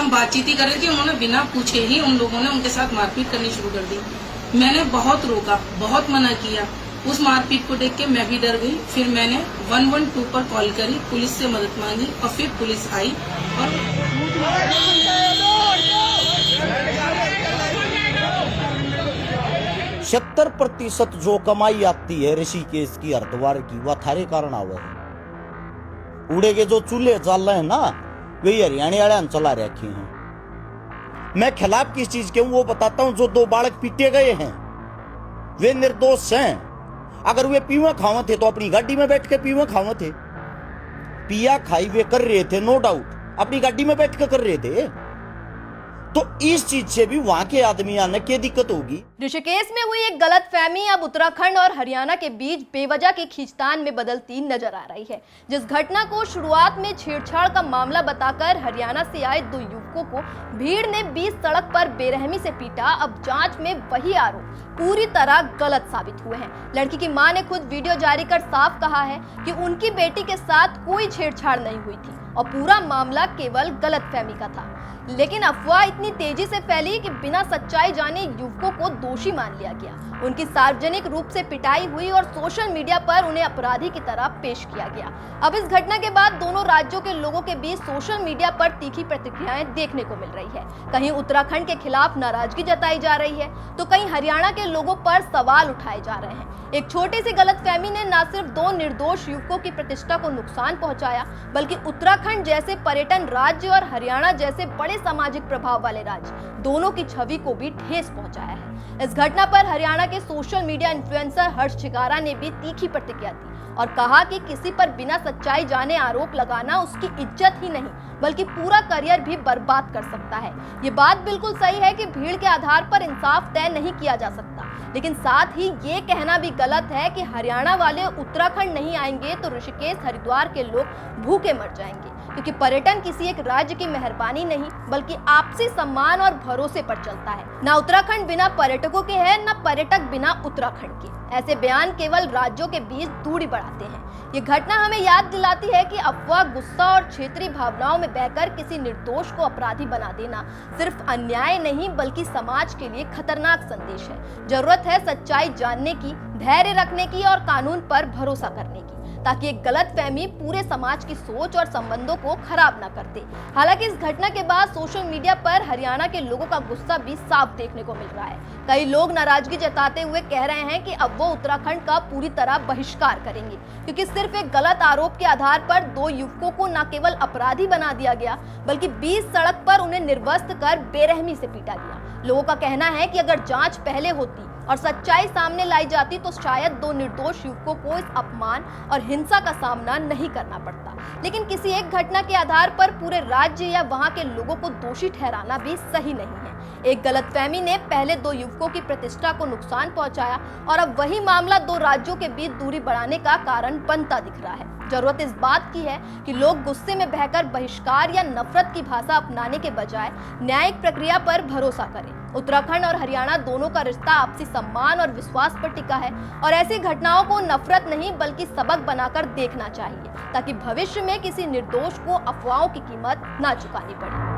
हम बातचीत ही कर रहे थे, उन्होंने बिना पूछे ही उन लोगों ने उनके साथ मारपीट करनी शुरू कर दी। मैंने बहुत रोका, बहुत मना किया। उस मारपीट को देख के मैं भी डर गई। फिर मैंने 112 पर कॉल करी, पुलिस से मदद मांगी और फिर पुलिस आई और 70% जो कमाई आती है ऋषिकेश की, हरिद्वार की, वह थारे कारण आवे है। उड़े के जो चूल्हे चल रहे हैं ना, वही हरियाणा वाले चला रखे हैं। मैं खिलाफ किस चीज के हूं वो बताता हूं। जो 2 बालक पीटे गए हैं वे निर्दोष हैं। अगर वे पीवा खावा थे तो अपनी गाड़ी में बैठ के पीवा खावा थे। पिया खाई वे कर रहे थे, नो डाउट, अपनी गाड़ी में बैठ के कर रहे थे। तो इस चीज से भी वहां के आदमी आने की दिक्कत होगी। ऋषिकेश में हुई एक गलतफहमी अब उत्तराखंड और हरियाणा के बीच बेवजह की खींचतान में बदलती नजर आ रही है। जिस घटना को शुरुआत में छेड़छाड़ का मामला बताकर हरियाणा से आए 2 युवकों को भीड़ ने बीच सड़क पर बेरहमी से पीटा, अब जांच में वही आरोप पूरी तरह गलत साबित हुए हैं। लड़की की मां ने खुद वीडियो जारी कर साफ कहा है कि उनकी बेटी के साथ कोई छेड़छाड़ नहीं हुई थी और पूरा मामला केवल गलतफहमी का था। लेकिन अफवाह इतनी तेजी से फैली कि बिना सच्चाई जाने युवकों को दोषी मान लिया गया। उनकी सार्वजनिक रूप से पिटाई हुई और सोशल मीडिया पर उन्हें अपराधी की तरह पेश किया गया। अब इस घटना के बाद दोनों राज्यों के लोगों के बीच सोशल मीडिया पर तीखी प्रतिक्रियाएं देखने को मिल रही है। कहीं उत्तराखंड के खिलाफ नाराजगी जताई जा रही है तो कहीं हरियाणा के लोगों पर सवाल उठाए जा रहे हैं। एक छोटी सी गलतफहमी ने न सिर्फ 2 निर्दोष युवकों की प्रतिष्ठा को नुकसान पहुंचाया, बल्कि उत्तराखंड जैसे पर्यटन राज्य और हरियाणा जैसे बड़े सामाजिक प्रभाव वाले राज्य दोनों की छवि को भी ठेस पहुंचाया है। इस घटना पर हरियाणा के सोशल मीडिया इन्फ्लुएंसर हर्ष चिगारा ने भी तीखी प्रतिक्रिया दी और कहा कि किसी पर बिना सच्चाई जाने आरोप लगाना उसकी इज्जत ही नहीं बल्कि पूरा करियर भी बर्बाद कर सकता है। ये बात बिल्कुल सही है कि भीड़ के आधार पर इंसाफ तय नहीं किया जा सकता, लेकिन साथ ही ये कहना भी गलत है कि हरियाणा वाले उत्तराखंड नहीं आएंगे तो ऋषिकेश हरिद्वार के लोग भूखे मर जाएंगे, क्योंकि पर्यटन किसी एक राज्य की मेहरबानी नहीं बल्कि आपसी सम्मान और भरोसे पर चलता है। ना उत्तराखंड बिना पर्यटकों के है, ना पर्यटक बिना उत्तराखंड के। ऐसे बयान केवल राज्यों के बीच दूरी बढ़ाते हैं। ये घटना हमें याद दिलाती है कि अफवाह, गुस्सा और क्षेत्रीय भावनाओं में बहकर किसी निर्दोष को अपराधी बना देना सिर्फ अन्याय नहीं बल्कि समाज के लिए खतरनाक संदेश है। जरूरत है सच्चाई जानने की, धैर्य रखने की और कानून पर भरोसा करने की, ताकि एक गलतफहमी पूरे समाज की सोच और संबंधों को खराब ना कर दे। हालांकि इस घटना के बाद सोशल मीडिया पर हरियाणा के लोगों का गुस्सा भी साफ देखने को मिल रहा है। कई लोग नाराजगी जताते हुए कह रहे हैं कि अब वो उत्तराखंड का पूरी तरह बहिष्कार करेंगे, क्योंकि सिर्फ एक गलत आरोप के आधार पर 2 युवकों को न केवल अपराधी बना दिया गया बल्कि बीच सड़क पर उन्हें निर्वस्त्र कर बेरहमी से पीटा गया। लोगों का कहना है कि अगर जांच पहले होती और सच्चाई सामने लाई जाती तो शायद 2 निर्दोष युवकों को इस अपमान और हिंसा का सामना नहीं करना पड़ता। लेकिन किसी एक घटना के आधार पर पूरे राज्य या वहां के लोगों को दोषी ठहराना भी सही नहीं है। एक गलतफहमी ने पहले 2 युवकों की प्रतिष्ठा को नुकसान पहुंचाया और अब वही मामला 2 राज्यों के बीच दूरी बढ़ाने का कारण बनता दिख रहा है। जरूरत इस बात की है कि लोग गुस्से में बहकर बहिष्कार या नफरत की भाषा अपनाने के बजाय न्यायिक प्रक्रिया पर भरोसा करें। उत्तराखंड और हरियाणा दोनों का रिश्ता आपसी सम्मान और विश्वास पर टिका है और ऐसी घटनाओं को नफरत नहीं बल्कि सबक बनाकर देखना चाहिए, ताकि भविष्य में किसी निर्दोष को अफवाहों की कीमत ना चुकानी पड़े।